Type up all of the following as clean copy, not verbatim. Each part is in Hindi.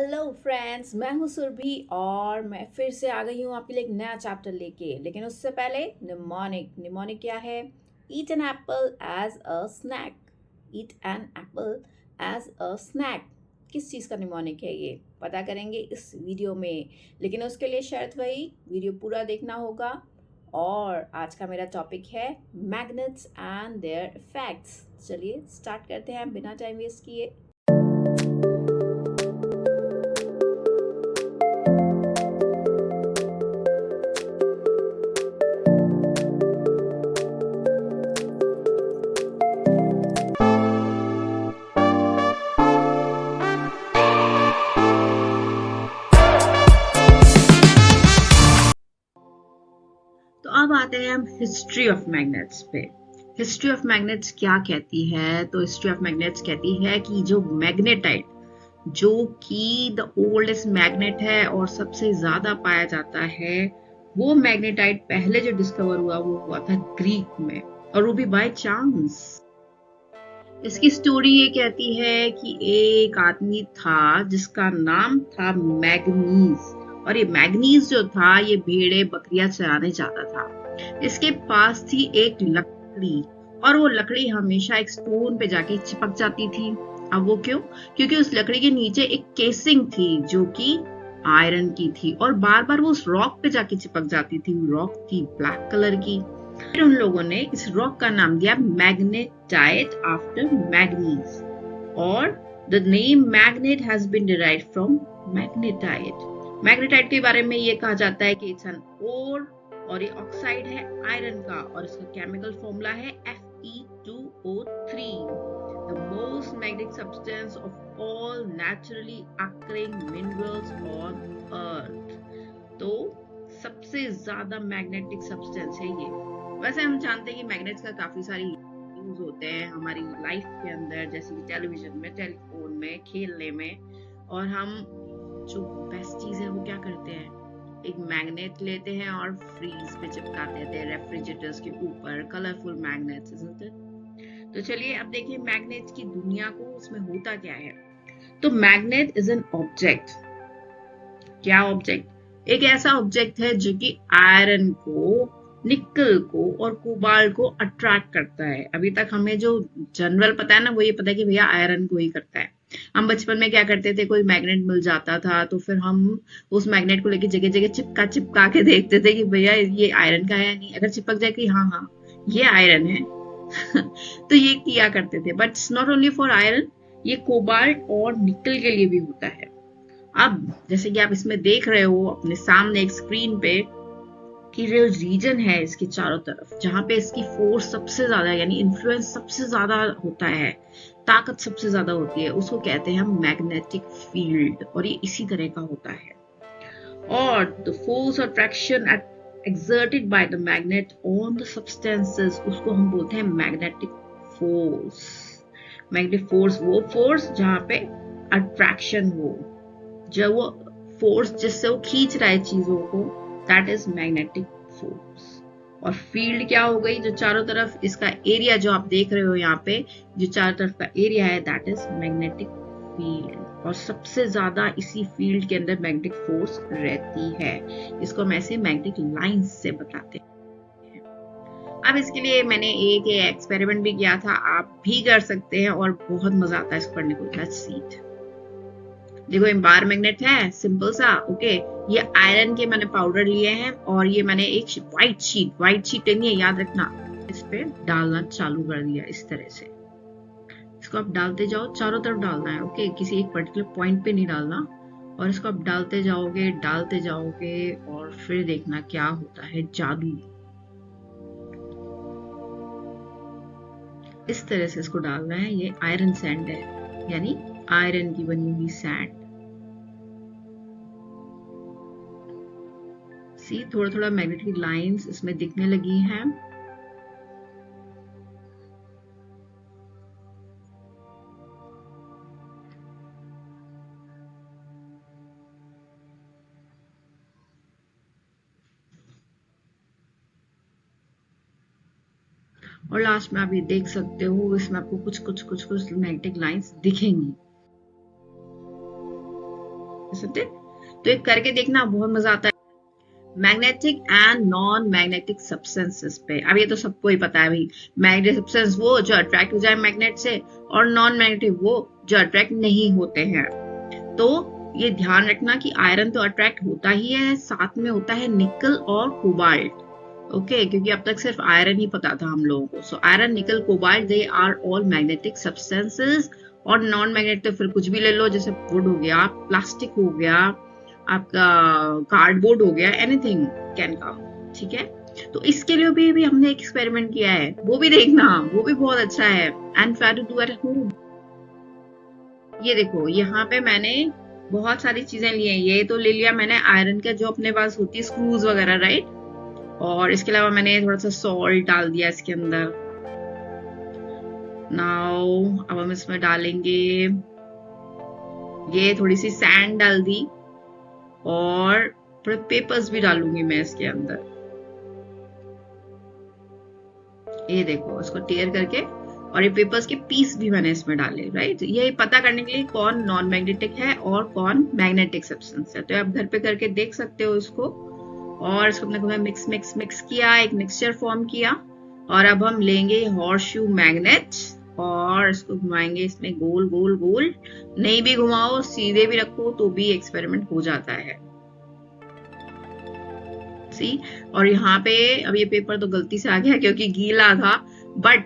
हेलो फ्रेंड्स, मैं हूं सुरभि और मैं फिर से आ गई हूं आपके लिए एक नया चैप्टर लेके। लेकिन उससे पहले निमोनिक निमोनिक क्या है? Eat an apple as a snack. Eat an apple as a snack. किस चीज़ का निमोनिक है ये पता करेंगे इस वीडियो में। लेकिन उसके लिए शर्त वही, वीडियो पूरा देखना होगा। और आज का मेरा टॉपिक है मैग्नेट्स एंड देयर इफेक्ट्स। चलिए स्टार्ट करते हैं बिना टाइम वेस्ट किए। तो अब आते हैं हम हिस्ट्री ऑफ मैग्नेट्स पे। हिस्ट्री ऑफ मैग्नेट्स क्या कहती है? तो हिस्ट्री ऑफ मैग्नेट्स कहती है कि जो मैग्नेटाइट, जो कि द ओल्डेस्ट मैग्नेट है और सबसे ज्यादा पाया जाता है, वो मैग्नेटाइट पहले जो डिस्कवर हुआ वो हुआ था ग्रीक में, और वो भी बाय चांस। इसकी स्टोरी ये कहती है कि एक आदमी था जिसका नाम था मैग्नीज, और ये मैग्नीज जो था ये भेड़े बकरियां चराने जाता था। इसके पास थी एक लकड़ी, और वो लकड़ी हमेशा एक स्टोन पे जाके चिपक जाती थी। अब वो क्यों? क्योंकि उस लकड़ी के नीचे एक केसिंग थी जो कि आयरन की थी, और बार बार वो उस रॉक पे जाके चिपक जाती थी। रॉक थी ब्लैक कलर की। फिर उन लोगों ने इस रॉक का नाम दिया मैग्नेटाइट आफ्टर मैग्नीज, और the name magnet has been derived from magnetite. Magnetite के बारे में ये कहा जाता है कि इट्स एन ओर, और ये ऑक्साइड है आयरन का, और इसका केमिकल फॉर्मूला है Fe2O3, the most magnetic substance of all naturally occurring minerals on earth। तो सबसे ज्यादा मैग्नेटिक सब्सटेंस है ये। वैसे हम जानते हैं कि मैग्नेट्स का काफी सारे यूज होते हैं हमारी लाइफ के अंदर, जैसे कि टेलीविजन में, टेलीफोन में, खेलने में। और हम जो बेस्ट चीज है वो क्या करते हैं, एक मैग्नेट लेते हैं और फ्रीज पे चिपका देते हैं रेफ्रिजरेटर्स के ऊपर, कलरफुल मैग्नेट्स। तो चलिए अब देखिए मैग्नेट्स की दुनिया को, उसमें होता क्या है। तो मैग्नेट इज एन ऑब्जेक्ट। क्या ऑब्जेक्ट? एक ऐसा ऑब्जेक्ट है जो कि आयरन को, निकल को और कोबाल्ट को अट्रैक्ट करता है। अभी तक हमें जो जनरल पता है ना, वो ये पता है कि भैया आयरन को ही करता है। हम बचपन में क्या करते थे, कोई मैग्नेट मिल जाता था तो फिर हम उस मैग्नेट को लेके जगह जगह चिपका चिपका के देखते थे कि भैया ये आयरन का है या नहीं। अगर चिपक जाए कि हाँ हाँ ये आयरन है तो ये किया करते थे। But it's not only for iron, ये कोबाल्ट और निकल के लिए भी होता है। अब जैसे कि आप इसमें देख रहे हो अपने सामने एक स्क्रीन पे कि जो रीजन है इसके चारों तरफ, जहां पे इसकी फोर्स सबसे ज्यादा यानी इन्फ्लुएंस सबसे ज्यादा होता है, ताकत सबसे ज्यादा होती है, उसको कहते हैं हम मैग्नेटिक फील्ड। और ये इसी तरह का होता है। और द फोर्स और traction exerted by the magnet on the substances, उसको हम बोलते हैं मैग्नेटिक फोर्स। मैग्नेटिक फोर्स वो फोर्स जहां पे अट्रैक्शन हो, जब वो फोर्स जिससे वो खींच रहा है चीजों को, दैट इज मैग्नेटिक फोर्स। और फील्ड क्या हो गई? जो चारों तरफ इसका एरिया जो आप देख रहे हो यहाँ पे, जो चारों तरफ का एरिया है, दैट इज मैग्नेटिक फील्ड। और सबसे ज्यादा इसी फील्ड के अंदर मैग्नेटिक फोर्स रहती है। इसको हम ऐसे मैग्नेटिक लाइंस से बताते हैं। अब इसके लिए मैंने एक एक्सपेरिमेंट भी किया था, आप भी कर सकते हैं और बहुत मजा आता है इसको पढ़ने को। Let's see it. देखो एम्बार मैग्नेट है, सिंपल सा। ओके, ये आयरन के मैंने पाउडर लिए हैं, और ये मैंने एक व्हाइट शीट लेनी है, याद रखना। इस पे डालना चालू कर दिया इस तरह से। इसको आप डालते जाओ, चारों तरफ डालना है। ओके, किसी एक पर्टिकुलर पॉइंट पे नहीं डालना। और इसको आप डालते जाओगे और फिर देखना क्या होता है, जादू। इस तरह से इसको डालना है। ये आयरन सैंड है, यानी आयरन की बनी हुई सैंड। सी थोड़ा थोड़ा मैग्नेटिक लाइंस इसमें दिखने लगी हैं। और लास्ट में आप ये देख सकते हो, इसमें आपको कुछ मैग्नेटिक लाइंस दिखेंगी। isn't it? तो एक करके देखना, बहुत मजा आता है। Magnetic and non magnetic substances पे, अब ये तो सबको ही पता है भाई, मैग्नेटिक सब्सटेंस वो जो अट्रैक्ट हो जाए मैग्नेट से, और नॉन मैग्नेटिक वो जो अट्रैक्ट नहीं होते हैं। तो ये ध्यान रखना कि आयरन तो अट्रैक्ट होता ही है, साथ में होता है निकल और कोबाल्ट। ओके, क्योंकि अब तक सिर्फ आयरन ही पता था हम लोगों को। So iron, nickel, cobalt, they are all magnetic substances. और नॉन मैग्नेटिक तो फिर कुछ भी ले लो, जैसे वुड हो गया, प्लास्टिक हो गया, आपका कार्डबोर्ड हो गया, एनीथिंग कैन कम। ठीक है, तो इसके लिए भी हमने एक एक्सपेरिमेंट किया है, वो भी देखना, वो भी बहुत अच्छा है, and try to do at home. ये देखो, यहाँ पे मैंने बहुत सारी चीजें ली हैं। ये तो ले लिया मैंने आयरन का, जो अपने पास होती है स्क्रूज वगैरह, राइट। और इसके अलावा मैंने थोड़ा सा सॉल्ट डाल दिया इसके अंदर। नाउ अब हम इसमें डालेंगे, ये थोड़ी सी सैंड डाल दी, और थोड़े पेपर्स भी डालूंगी मैं इसके अंदर। ये देखो, इसको टेयर करके, और ये पेपर्स के पीस भी मैंने इसमें डाले, राइट। ये पता करने के लिए कौन नॉन मैग्नेटिक है और कौन मैग्नेटिक सब्सटेंस है। तो आप घर पे करके देख सकते हो इसको। और इसको अपने मिक्स किया, एक मिक्सचर फॉर्म किया। और अब हम लेंगे हॉर्सशू मैग्नेट, और इसको घुमाएंगे इसमें गोल गोल गोल। नहीं भी घुमाओ, सीधे भी रखो, तो भी एक्सपेरिमेंट हो जाता है। सी, और यहाँ पे अब ये पेपर तो गलती से आ गया क्योंकि गीला था, बट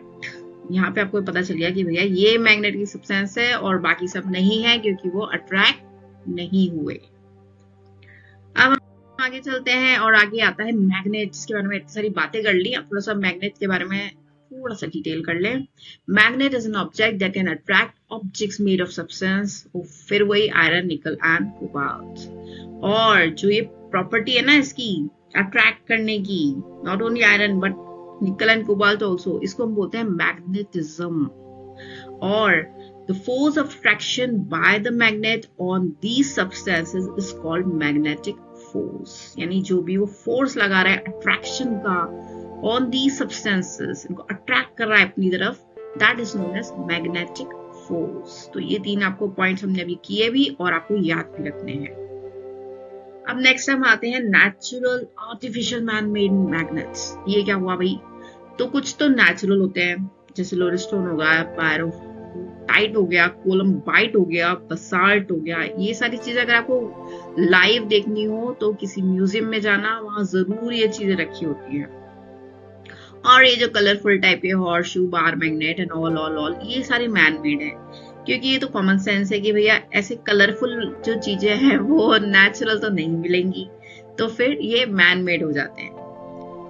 यहाँ पे आपको पता चल गया कि भैया ये मैग्नेटिक सब्सटेंस है और बाकी सब नहीं है, क्योंकि वो अट्रैक्ट नहीं हुए। अब हम आगे चलते हैं, और आगे आता है मैग्नेट, जिसके बारे में इतनी सारी बातें कर ली। अब थोड़ा सा मैग्नेट के बारे में थोड़ा सा डिटेल कर ले। Magnet is an object that can attract objects made of substance, फिर वही आयरन, निकल एंड कोबाल्ट। और जो ये प्रॉपर्टी है ना इसकी अट्रैक्ट करने की, नॉट ओनली आयरन बट निकल एंड कोबाल्ट ऑल्सो, इसको हम बोलते हैं मैग्नेटिज्म। और the force of attraction by the magnet on these substances is called magnetic force। यानी जो भी वो फोर्स लगा रहा है अट्रैक्शन का on these substances, इनको अट्रैक्ट कर रहा है अपनी तरफ, that is known as magnetic force। तो ये तीन आपको पॉइंट्स हमने अभी किए भी, और आपको याद भी रखने हैं। अब नेक्स्ट हम आते हैं natural artificial man made magnets. ये क्या हुआ भाई? तो कुछ तो नेचुरल होते हैं, जैसे लोरेस्टोन हो गया, पायरोटाइट हो गया, कोलम्बाइट हो गया, बसाल्ट हो गया। ये सारी चीजें अगर आपको लाइव देखनी हो तो किसी म्यूजियम में जाना, वहां जरूर ये चीजें रखी होती हैं। और ये जो कलरफुल टाइप के horseshoe, bar magnet and all ये सारे मैन मेड है, क्योंकि ये तो कॉमन सेंस है कि भैया ऐसे कलरफुल जो चीजें हैं वो नेचुरल तो नहीं मिलेंगी, तो फिर ये मैन मेड हो जाते हैं।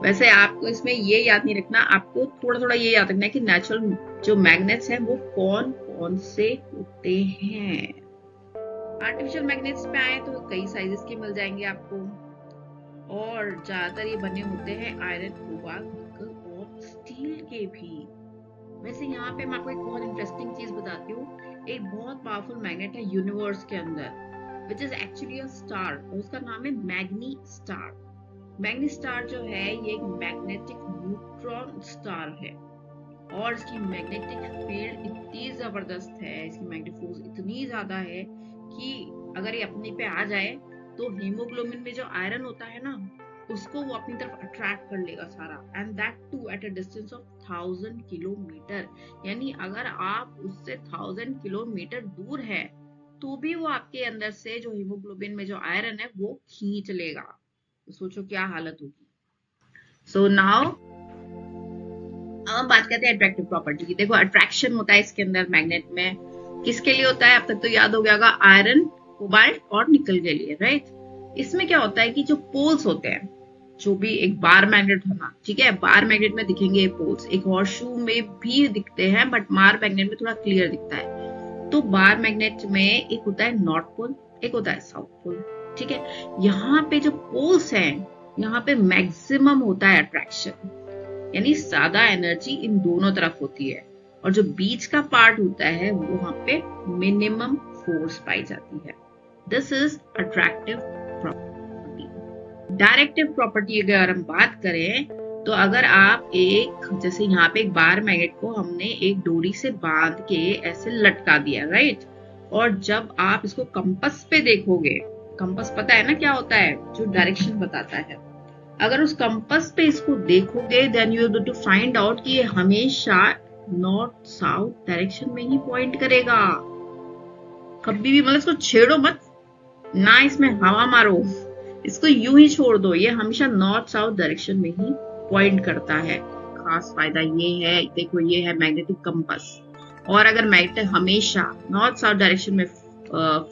वैसे आपको इसमें ये याद नहीं रखना, आपको थोड़ा थोड़ा ये याद रखना है कि नेचुरल जो मैग्नेट्स हैं वो कौन कौन से होते हैं। आर्टिफिशियल मैग्नेट्स पे आए तो कई साइजेस के मिल जाएंगे आपको, और ज्यादातर ये बने होते हैं आयरन, कोबाल्ट, निकल और स्टील के भी। वैसे यहाँ पे मैं आपको एक बहुत इंटरेस्टिंग चीज बताती हूँ। एक बहुत पावरफुल मैग्नेट है यूनिवर्स के अंदर, which is actually a star, और उसका नाम है मैग्नी स्टार। मैग्नी स्टार जो है ये एक मैग्नेटिक न्यूट्रॉन स्टार है, और इसकी मैग्नेटिक फील्ड इतनी जबरदस्त है, इसकी मैग्नेटिक फोर्स इतनी ज्यादा है कि अगर ये अपने पे आ जाए तो हीमोग्लोबिन में जो आयरन होता है ना, उसको वो अपनी तरफ अट्रैक्ट कर लेगा सारा, and that too at a distance of 1000 kilometre. यानी अगर आप उससे 1000 किलोमीटर दूर है तो भी वो आपके अंदर से जो हीमोग्लोबिन में जो आयरन है वो खींच लेगा। तो सोचो क्या हालत होगी। सो नाउ हम बात करते हैं अट्रैक्टिव प्रॉपर्टी की। देखो अट्रैक्शन होता है इसके अंदर मैग्नेट में, किसके लिए होता है? अब तक तो याद हो गया होगा, आयरन, कोबाल्ट और निकल के लिए, राइट। इसमें क्या होता है कि जो पोल्स होते हैं, जो भी एक बार मैग्नेट होना, ठीक है, बार मैग्नेट में दिखेंगे ये पोल्स, एक हॉर्सशू में भी दिखते हैं, बट बार मैग्नेट में थोड़ा क्लियर दिखता है। तो बार मैग्नेट में एक होता है नॉर्थ पोल, एक होता है साउथ पोल, ठीक है। यहाँ पे जो पोल्स हैं, यहाँ पे मैक्सिमम होता है अट्रैक्शन, यानी ज्यादा एनर्जी इन दोनों तरफ होती है, और जो बीच का पार्ट होता है वहां पे मिनिमम फोर्स पाई जाती है। This is attractive property. Directive property अगर हम बात करें तो अगर आप एक, जैसे यहाँ पे एक बार मैग्नेट को हमने एक डोरी से बांध के ऐसे लटका दिया, राइट, और जब आप इसको कंपास पे देखोगे, कंपास पता है ना क्या होता है, जो डायरेक्शन बताता है, अगर उस कंपास पे इसको देखोगे then you able to find out कि ये हमेशा नॉर्थ साउथ डायरेक्शन में ही पॉइंट करेगा। कभी भी मतलब इसको छेड़ो मत, ना इसमें हवा मारो, इसको यूं ही छोड़ दो, ये हमेशा नॉर्थ साउथ डायरेक्शन में ही पॉइंट करता है। खास फायदा ये है, देखो ये है मैग्नेटिक कंपास, और अगर मैग्नेट हमेशा नॉर्थ साउथ डायरेक्शन में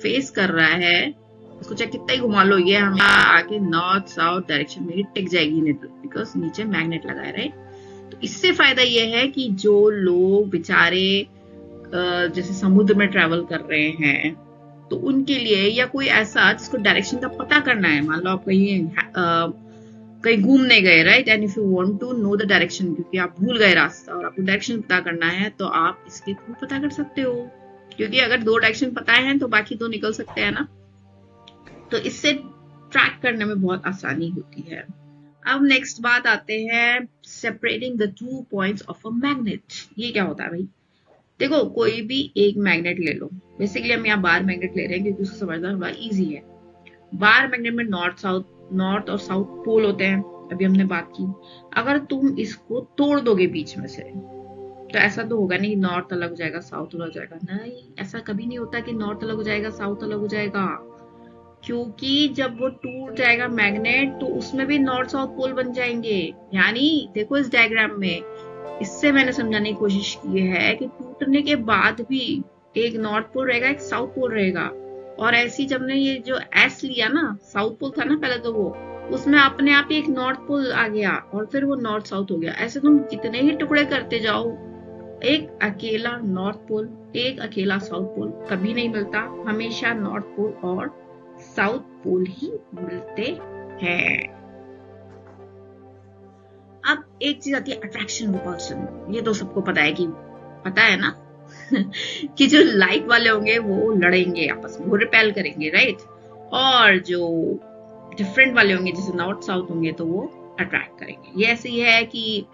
फेस कर रहा है, इसको चाहे कितना ही घुमा लो, ये हमें आके नॉर्थ साउथ डायरेक्शन में ही टिक जाएगी, नहीं तो बिकॉज नीचे मैग्नेट लगा है, राइट। तो इससे फायदा ये है कि जो लोग बेचारे जैसे समुद्र में ट्रेवल कर रहे हैं, तो उनके लिए, या कोई ऐसा जिसको डायरेक्शन का पता करना है, मान लो आप कहीं घूमने गए, right, and if you want to know the direction, क्योंकि आप भूल गए रास्ता और आपको डायरेक्शन पता करना है, तो आप इसके थ्रू पता कर सकते हो, क्योंकि अगर दो डायरेक्शन पता है तो बाकी दो निकल सकते हैं ना, तो इससे ट्रैक करने में बहुत आसानी होती है। अब नेक्स्ट बात आते हैं separating the 2 points of a magnet. ये क्या होता है भाई, देखो कोई भी एक मैग्नेट ले लो, बेसिकली हम यहाँ बार मैग्नेट ले रहे हैं क्योंकि उसको समझना थोड़ा इजी है। बार मैग्नेट में नॉर्थ और साउथ पोल होते हैं, अभी हमने बात की। अगर तुम इसको तोड़ दोगे बीच में से, तो ऐसा तो होगा नहीं नॉर्थ अलग हो जाएगा साउथ अलग हो जाएगा, नहीं, ऐसा कभी नहीं होता कि नॉर्थ अलग हो जाएगा साउथ अलग हो जाएगा, क्योंकि जब वो टूट जाएगा मैग्नेट तो उसमें भी नॉर्थ साउथ पोल बन जाएंगे। यानी देखो इस डायग्राम में, इससे मैंने समझाने की कोशिश की है कि टूटने के बाद भी एक नॉर्थ पोल रहेगा, एक साउथ पोल रहेगा, और ऐसी जब ने ये जो एस लिया ना, साउथ पोल था ना पहले, तो वो उसमें अपने आप ही एक नॉर्थ पोल आ गया और फिर वो नॉर्थ साउथ हो गया। ऐसे तुम कितने ही टुकड़े करते जाओ, एक अकेला नॉर्थ पोल एक अकेला साउथ पोल कभी नहीं मिलता, हमेशा नॉर्थ पोल और साउथ पोल ही मिलते हैं। अब एक चीज आती है अट्रैक्शन रिपल्शन। ये तो सबको पता है कि, पता है ना कि जो लाइट वाले होंगे वो लड़ेंगे आपस में, वो रिपेल करेंगे, राइट, और जो डिफरेंट वाले होंगे जैसे नॉर्थ साउथ होंगे तो वो अट्रैक्ट करेंगे। ये ऐसे ही है कि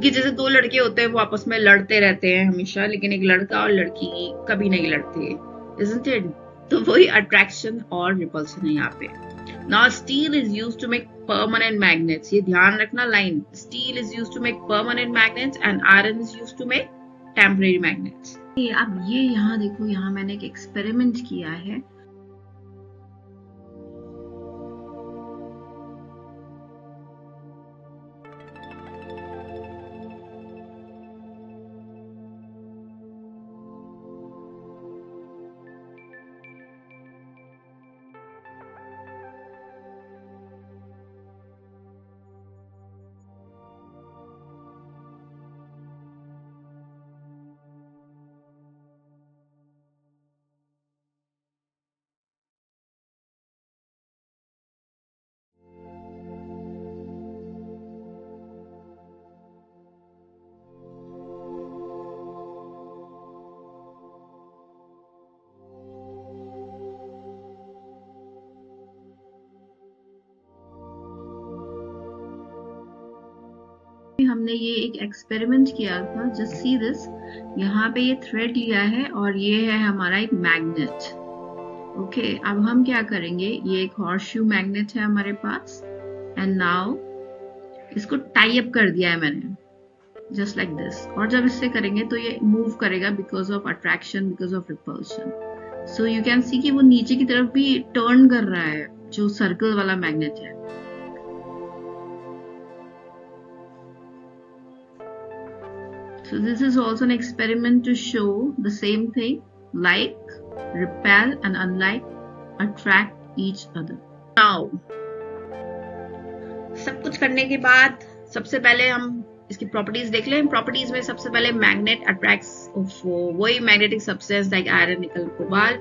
जैसे दो लड़के होते हैं वो आपस में लड़ते रहते हैं हमेशा, लेकिन एक लड़का और लड़की कभी नहीं लड़ते, isn't it? तो वही अट्रैक्शन और रिपल्शन है यहाँ पे। Now steel is used to make permanent magnets. ये ध्यान रखना line, steel is used to make permanent magnets and iron is used to make temporary magnets. अब ये यहाँ देखो, यहाँ मैंने एक एक्सपेरिमेंट किया है। हमने ये एक एक्सपेरिमेंट किया था, जस्ट सी दिस, यहाँ पे ये थ्रेड लिया है और ये है हमारा एक मैग्नेट। ओके, अब हम क्या करेंगे, ये एक हॉर्सशू मैग्नेट है हमारे पास, एंड नाउ इसको टाई अप कर दिया है मैंने, जस्ट लाइक दिस, और जब इससे करेंगे तो ये मूव करेगा because of attraction, because of repulsion. So you can see कि वो नीचे की तरफ भी टर्न कर रहा है, जो सर्कल वाला मैग्नेट है। So this is also an experiment to show the same thing, like, repel and unlike attract each other. Now, सब कुछ करने के बाद सबसे पहले हम इसकी प्रॉपर्टीज देख लें। प्रॉपर्टीज में सबसे पहले मैग्नेट अट्रैक्ट्स वही magnetic substance like iron, nickel, cobalt,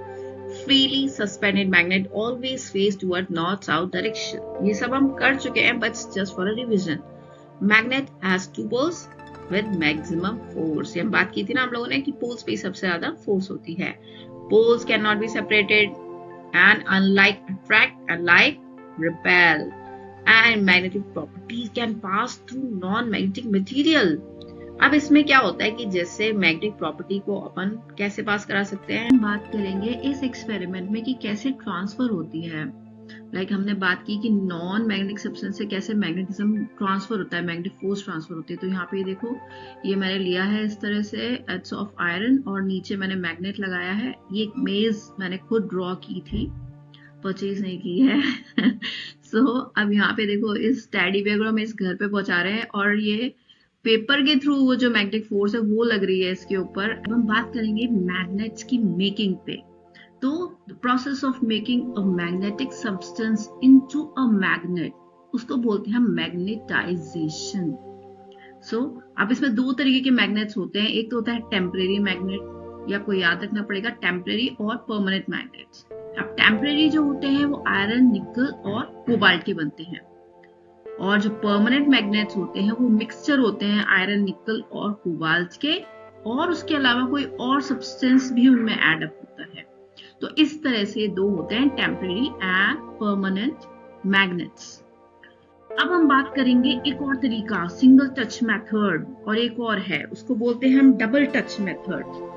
freely suspended magnet always face toward north south direction। ये सब हम कर चुके हैं, but just for a revision। Magnet has two poles with maximum force। ये हम बात की थी ना हम लोगों ने कि poles पे सबसे ज्यादा force होती है। Poles cannot be separated and unlike attract and like repel and magnetic properties can pass through non-magnetic material। अब इसमें क्या होता है कि जैसे मैग्नेटिक प्रॉपर्टी को अपन कैसे पास करा सकते हैं, बात करेंगे इस एक्सपेरिमेंट में कि कैसे ट्रांसफर होती है। हमने बात की कि नॉन मैग्नेटिक सब्सटेंस से कैसे मैग्नेटिज्म ट्रांसफर होता है, मैग्नेटिक फोर्स ट्रांसफर होती है। तो यहाँ पे ये देखो, ये मैंने लिया है इस तरह से एटम्स ऑफ आयरन और नीचे मैंने मैग्नेट लगाया है। ये एक मेज मैंने खुद ड्रॉ की थी, परचेज नहीं की है। अब यहाँ पे देखो, इस टेडी बेयर को हम इस घर पे पहुंचा रहे हैं और ये पेपर के थ्रू वो जो मैग्नेटिक फोर्स है वो लग रही है इसके ऊपर। अब हम बात करेंगे मैग्नेट्स की मेकिंग पे। तो the process of making a magnetic substance into a magnet, उसको बोलते हैं मैग्नेटाइजेशन। अब इसमें दो तरीके के मैग्नेट्स होते हैं। एक तो होता है टेम्परेरी मैग्नेट, या आपको याद रखना पड़ेगा टेम्परेरी और परमानेंट मैग्नेट्स। अब टेम्परेरी जो होते हैं वो आयरन, निकल और कोबाल्ट के बनते हैं, और जो परमानेंट मैग्नेट्स होते हैं वो मिक्सचर होते हैं आयरन, निकल और कोबाल्ट के, और उसके अलावा कोई और सब्सटेंस भी उनमें एड अप होता है। तो इस तरह से दो होते हैं, टेम्परेरी एंड परमानेंट मैग्नेट्स। अब हम बात करेंगे एक और तरीका, सिंगल टच मेथड, और एक और है, उसको बोलते हैं हम डबल टच मेथड।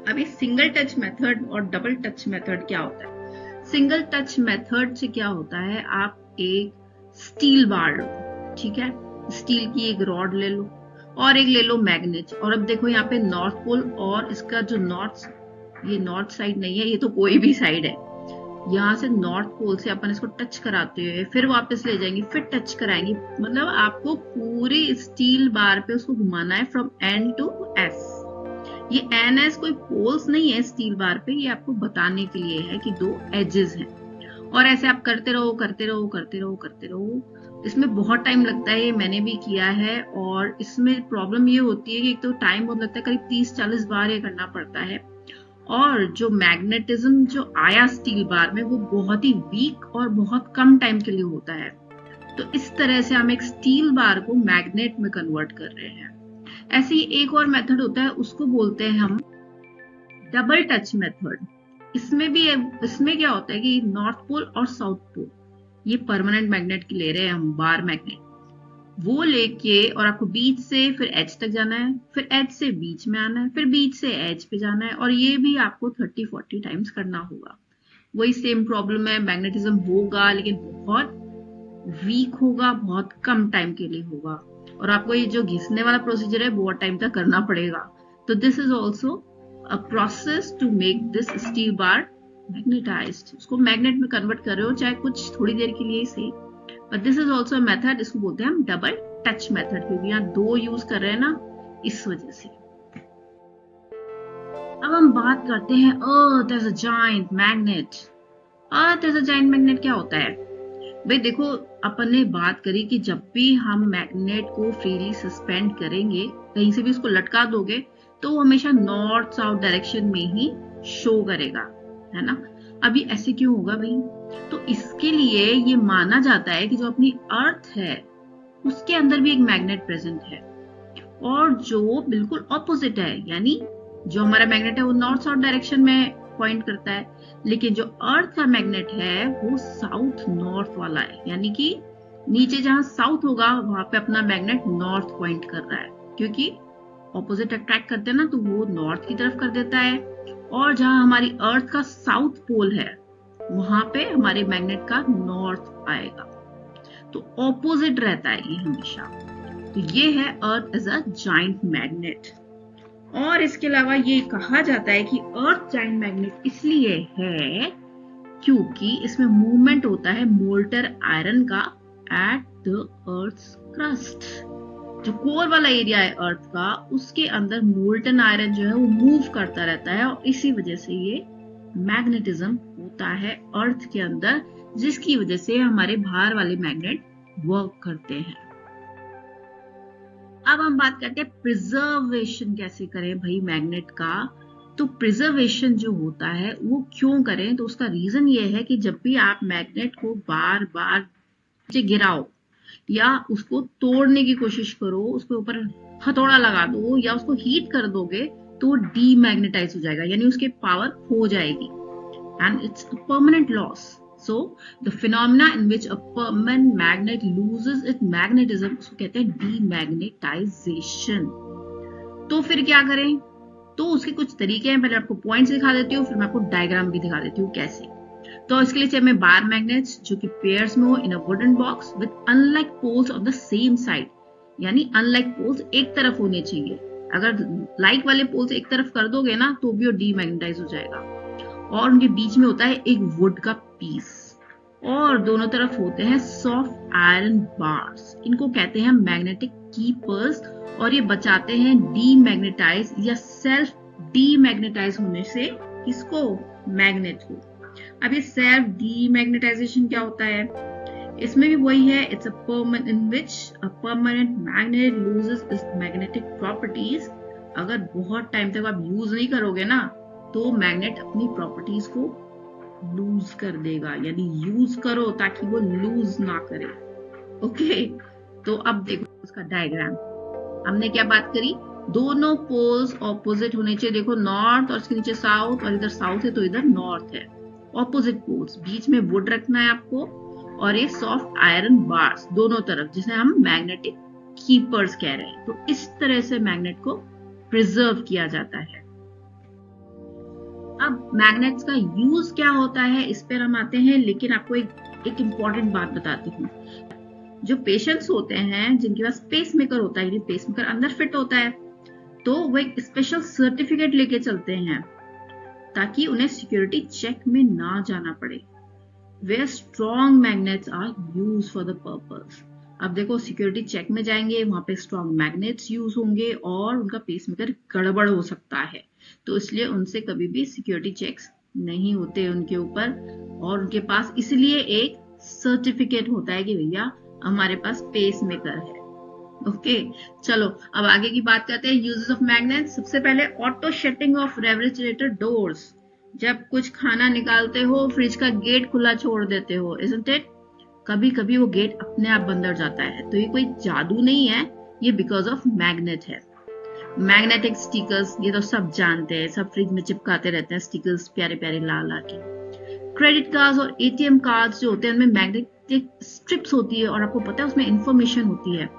अब इस सिंगल टच मेथड और डबल टच मेथड क्या होता है? सिंगल टच मेथड से क्या होता है, आप एक स्टील बार लो, ठीक है, स्टील की एक रॉड ले लो और एक ले लो मैग्नेट। और अब देखो यहाँ पे नॉर्थ पोल और इसका जो नॉर्थ, ये नॉर्थ साइड नहीं है, ये तो कोई भी साइड है। यहाँ से नॉर्थ पोल से अपन इसको टच कराते हुए फिर वापस ले जाएंगे, फिर टच कराएंगे। मतलब आपको पूरी स्टील बार पे उसको घुमाना है फ्रॉम एन टू एस। ये एन एस कोई पोल्स नहीं है स्टील बार पे, ये आपको बताने के लिए है कि दो एजेस हैं। और ऐसे आप करते रहो करते रहो करते रहो करते रहो। इसमें बहुत टाइम लगता है, ये मैंने भी किया है। और इसमें प्रॉब्लम ये होती है कि एक तो टाइम बहुत लगता है, करीब 30-40 बार ये करना पड़ता है। और जो मैग्नेटिज्म जो आया स्टील बार में वो बहुत ही वीक और बहुत कम टाइम के लिए होता है। तो इस तरह से हम एक स्टील बार को मैग्नेट में कन्वर्ट कर रहे हैं। ऐसे ही एक और मेथड होता है, उसको बोलते हैं हम डबल टच मेथड। इसमें क्या होता है कि नॉर्थ पोल और साउथ पोल, ये परमानेंट मैग्नेट की ले रहे हैं हम, बार मैग्नेट, वो लेके और आपको बीच से फिर एज तक जाना है, फिर एज से बीच में आना है, फिर बीच से एज पे जाना है, और ये भी आपको 30-40 टाइम्स करना होगा। वही सेम प्रॉब्लम है, मैग्नेटिज्म होगा लेकिन बहुत वीक होगा, बहुत कम टाइम के लिए होगा, और आपको ये जो घिसने वाला प्रोसीजर है बहुत टाइम तक करना पड़ेगा। तो this is also a process to make this steel bar magnetized। उसको मैग्नेट में कन्वर्ट कर रहे हो, चाहे कुछ थोड़ी देर के लिए ही सही। But this is also method, इसको बोलते हैं हम डबल टच मेथड, क्योंकि यहाँ दो यूज कर रहे हैं ना, इस वजह से। अब हम बात करते हैं earth as a giant magnet. Earth as a giant magnet क्या होता है? भाई देखो, अपन ने बात करी कि जब भी हम मैग्नेट को फ्रीली सस्पेंड करेंगे, कहीं से भी उसको लटका दोगे तो वो हमेशा नॉर्थ साउथ डायरेक्शन में ही शो करेगा, है ना। अभी ऐसे क्यों होगा भाई? तो इसके लिए ये माना जाता है कि जो अपनी अर्थ है उसके अंदर भी एक मैग्नेट प्रेजेंट है, और जो बिल्कुल ऑपोजिट है, यानी जो हमारा मैग्नेट है वो नॉर्थ साउथ डायरेक्शन में पॉइंट करता है, लेकिन जो अर्थ का मैग्नेट है वो साउथ नॉर्थ वाला है, यानी कि नीचे जहां साउथ होगा वहां पे अपना मैग्नेट नॉर्थ पॉइंट कर रहा है, क्योंकि ऑपोजिट अट्रैक्ट करते हैं ना, तो वो नॉर्थ की तरफ कर देता है। और जहां हमारी अर्थ का साउथ पोल है वहां पे हमारे मैग्नेट का नॉर्थ आएगा। तो ऑपोजिट रहता है ये हमेशा। तो ये है earth as a giant magnet. और इसके अलावा ये कहा जाता है कि अर्थ जायंट मैग्नेट इसलिए है क्योंकि इसमें मूवमेंट होता है मोल्टर आयरन का एट द अर्थ्स क्रस्ट। जो कोर वाला एरिया है अर्थ का, उसके अंदर मोल्टन आयरन जो है वो मूव करता रहता है, और इसी वजह से ये मैग्नेटिज्म होता है अर्थ के अंदर, जिसकी वजह से हमारे बाहर वाले मैग्नेट वर्क करते हैं। अब हम बात करते हैं प्रिजर्वेशन कैसे करें भाई मैग्नेट का। तो प्रिजर्वेशन जो होता है वो क्यों करें? तो उसका रीजन ये है कि जब भी आप मैग्नेट को बार बार नीचे गिराओ या उसको तोड़ने की कोशिश करो, उसके ऊपर हथौड़ा लगा दो या उसको हीट कर दोगे, तो वो डीमैग्नेटाइज हो जाएगा, यानी उसकी पावर खो जाएगी, and it's a permanent loss. So the phenomena in which a permanent magnet loses its magnetism, उसको कहते हैं डीमैग्नेटाइजेशन। तो फिर क्या करें? तो उसके कुछ तरीके हैं, पहले आपको पॉइंट्स दिखा देती हूँ, फिर मैं आपको डायग्राम भी दिखा देती हूँ कैसे। तो इसके लिए चाहिए बार मैग्नेट्स जो कि पेयर्स में हो in a wooden box with unlike poles on the same side, यानी अनलाइक पोल्स एक तरफ होने चाहिए। अगर लाइक वाले पोल्स एक तरफ कर दोगे ना तो भी वो डीमैग्नेटाइज हो जाएगा। और उनके बीच में होता है एक वुड का पीस, और दोनों तरफ होते हैं सॉफ्ट आयरन बार्स। इनको कहते हैं मैग्नेटिक कीपर्स, और ये बचाते हैं डीमैग्नेटाइज या सेल्फ डीमैग्नेटाइज होने से किसको? मैग्नेट को। अब ये सेल्फ डीमैग्नेटाइजेशन क्या होता है? इसमें भी वही है, it's a permanent in which a permanent magnet loses it's magnetic properties. अगर बहुत टाइम तक आप यूज नहीं करोगे ना तो मैग्नेट अपनी प्रॉपर्टीज को लूज कर देगा, यानी यूज करो ताकि वो लूज ना करे। ओके, तो अब देखो उसका डायग्राम। हमने क्या बात करी? दोनों पोल्स ऑपोजिट होने चाहिए। देखो नॉर्थ और इसके नीचे साउथ, और इधर साउथ है तो इधर नॉर्थ है। ऑपोजिट पोल्स, बीच में वुड रखना है आपको, और ये सॉफ्ट आयरन बार्स दोनों तरफ, जिसे हम मैग्नेटिक कीपर्स कह रहे हैं। तो इस तरह से मैग्नेट को प्रिजर्व किया जाता है। अब मैग्नेट्स का यूज क्या होता है इस पर हम आते हैं, लेकिन आपको एक इंपॉर्टेंट बात बताती हूँ। जो पेशेंट्स होते हैं जिनके पास पेसमेकर होता है, पेसमेकर अंदर फिट होता है, तो वो एक स्पेशल सर्टिफिकेट लेके चलते हैं ताकि उन्हें सिक्योरिटी चेक में ना जाना पड़े। Where strong magnets are use for the purpose. अब देखो सिक्योरिटी चेक में जाएंगे, वहां पे स्ट्रॉन्ग मैग्नेट्स यूज होंगे और उनका पेसमेकर गड़बड़ हो सकता है, तो इसलिए उनसे कभी भी सिक्योरिटी चेक्स नहीं होते उनके ऊपर, और उनके पास इसलिए एक सर्टिफिकेट होता है कि भैया हमारे पास पेसमेकर है। ओके, चलो अब आगे की बात करते हैं यूजेस ऑफ मैग्नेट्स। सबसे पहले auto shutting off refrigerator doors. जब कुछ खाना निकालते हो, फ्रिज का गेट खुला छोड़ देते हो, इजंट इट? कभी कभी वो गेट अपने आप बंद हो जाता है, तो ये कोई जादू नहीं है, ये बिकॉज ऑफ मैग्नेट है। मैग्नेटिक स्टिकर्स, ये तो सब जानते हैं, सब फ्रिज में चिपकाते रहते हैं स्टिकर्स, प्यारे प्यारे लाल लाल के। क्रेडिट कार्ड्स और एटीएम कार्ड्स जो होते हैं उनमें मैग्नेटिक स्ट्रिप्स होती है, और आपको पता है उसमें इंफॉर्मेशन होती है,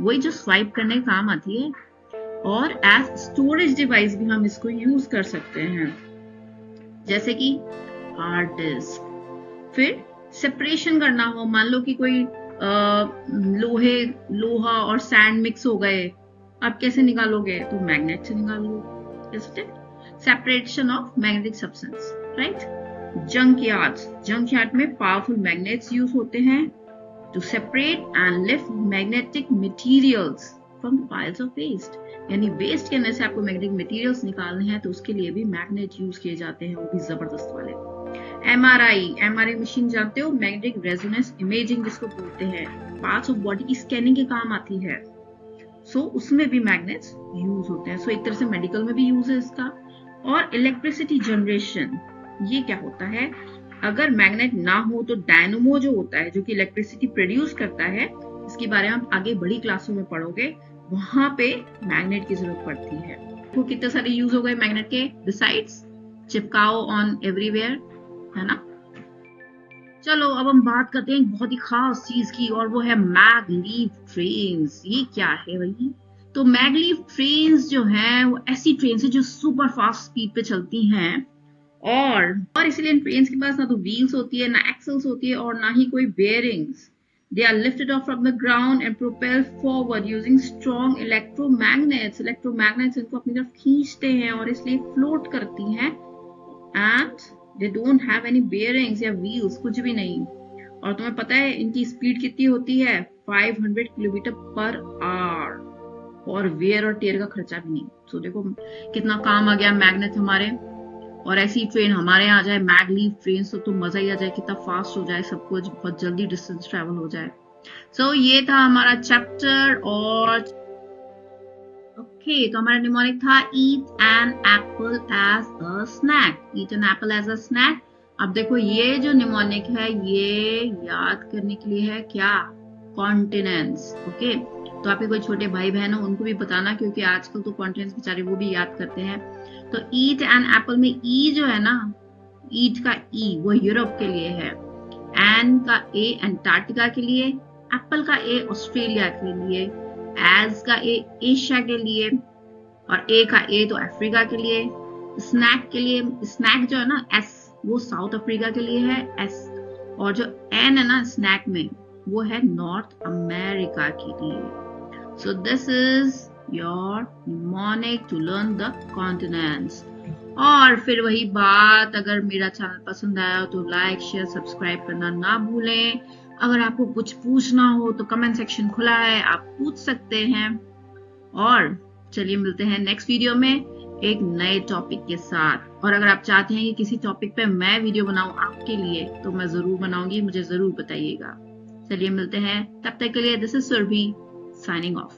वही जो स्वाइप करने के काम आती है। और एज स्टोरेज डिवाइस भी हम इसको यूज कर सकते हैं, जैसे कि हार्ड डिस्क। फिर सेपरेशन करना हो, मान लो कि कोई लोहा और सैंड मिक्स हो गए, आप कैसे निकालोगे? तो मैग्नेट से निकालोगे। Separation of magnetic substance, right? Junk yard में पावरफुल मैग्नेट्स यूज होते हैं to separate and lift magnetic materials from piles of waste. यानी वेस्ट के अंदर से आपको मैग्नेटिक मटेरियल्स निकालने हैं तो उसके लिए भी मैग्नेट यूज किए जाते हैं, वो भी जबरदस्त वाले। एमआरआई मशीन जानते हो, मैग्नेटिक रेजोनेंस इमेजिंग जिसको बोलते हैं, पार्ट्स ऑफ बॉडी की स्कैनिंग के काम आती है। सो उसमें भी मैग्नेट्स यूज होते हैं। सो एक तरह से मेडिकल में भी यूज है इसका। और इलेक्ट्रिसिटी जनरेशन, ये क्या होता है? अगर मैग्नेट ना हो तो डायनमो जो होता है, जो कि इलेक्ट्रिसिटी प्रोड्यूस करता है, इसके बारे में आप आगे बड़ी क्लासों में पढ़ोगे, वहां पे मैग्नेट की जरूरत पड़ती है। तो कितने सारे यूज हो गए मैग्नेट के, बिसाइड्स चिपकाओ ऑन एवरीवेयर, है ना। चलो अब हम बात करते हैं एक बहुत ही खास चीज की, और वो है मैगलीव ट्रेन्स। ये क्या है भाई? तो मैगलीव ट्रेन्स जो हैं वो ऐसी ट्रेन्स है जो सुपर फास्ट स्पीड पे चलती हैं, और इसलिए इन ट्रेन्स के पास ना तो व्हील्स होती है, ना एक्सल्स होती है, और ना ही कोई bearings. They are lifted off from the ground and propelled forward using strong electromagnets. Electromagnets इनको अपनी तरफ खींचते हैं और इसलिए फ्लोट करती हैं, and they don't have any bearings या wheels, कुछ भी नहीं। और तुम्हें पता है इनकी स्पीड कितनी होती है? 500 किलोमीटर पर आवर, और वेयर और टेयर का खर्चा भी नहीं। तो देखो कितना काम आ गया मैग्नेट हमारे। और ऐसी ट्रेन हमारे यहाँ आ जाए, मैगलीव ट्रेन, तो मजा ही आ जाए, कितना फास्ट हो जाए सब कुछ, बहुत जल्दी डिस्टेंस ट्रेवल हो जाए। सो ये था हमारा चैप्टर। और ओके, तो हमारा निमोनिक था eat an apple as a snack. Eat an apple as a snack. अब देखो ये जो निमोनिक है ये याद करने के लिए है क्या? कॉन्टिनेंट्स। ओके, तो आपके कोई छोटे भाई बहन हो उनको भी बताना, क्योंकि आजकल तो कॉन्टिनेंट्स बेचारे वो भी याद करते हैं। तो ईट एन एप्पल में ई जो है ना, ईट का ई वो यूरोप के लिए है, एन का ए अंटार्कटिका के लिए, एप्पल का ए ऑस्ट्रेलिया के लिए, एज का ए एशिया के लिए, और ए का ए तो अफ्रीका के लिए, स्नैक के लिए, स्नैक जो है ना एस वो साउथ अफ्रीका के लिए है एस, और जो एन है ना स्नैक में वो है नॉर्थ अमेरिका के लिए। So this is your mnemonic to learn the continents. और फिर वही बात, अगर मेरा चैनल पसंद आया तो लाइक शेयर सब्सक्राइब करना ना भूलें। अगर आपको कुछ पूछना हो तो कमेंट सेक्शन खुला है, आप पूछ सकते हैं। और चलिए मिलते हैं नेक्स्ट वीडियो में एक नए टॉपिक के साथ। और अगर आप चाहते हैं कि किसी टॉपिक पे मैं वीडियो बनाऊं आपके लिए तो मैं जरूर बनाऊंगी, मुझे जरूर बताइएगा। चलिए मिलते हैं, तब तक के लिए this is Surabhi signing of.